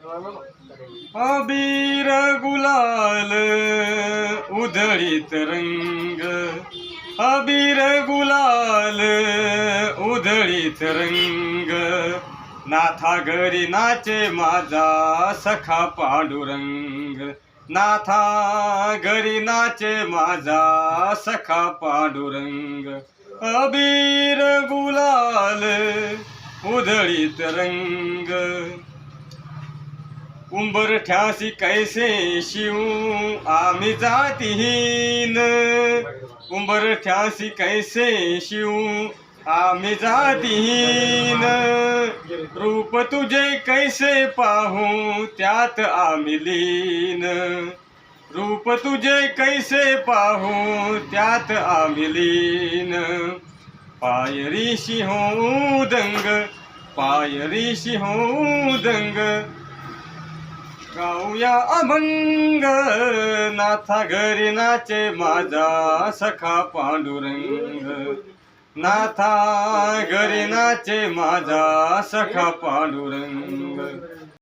अबीर गुलाल उधळीत रंग, अबीर गुलाल उधळीत रंग, नाथा घरी नाचे माझा सखा पांडुरंग, नाथा घरी नाचे माझा सखा पांडुरंग, अबीर गुलाल उधळीत रंग. उंबरठ्यासी कैसे शिवू आम्ही जातीहीन, उंबरठ्यासी कैसे शिवू आम्ही जातीहीन, रूप तुझे कैसे पाहू त्यात आम्ही लीन, रूप तुझे कैसे पाहू त्यात आम्ही लीन. पायरीशी होऊ दंग, पायरीशी होऊ दंग, गाऊया अभंग, नाथा घरी नाचे माझा सखा पांडुरंग, नाथा घरी नाचे माझा सखा पांडुरंग.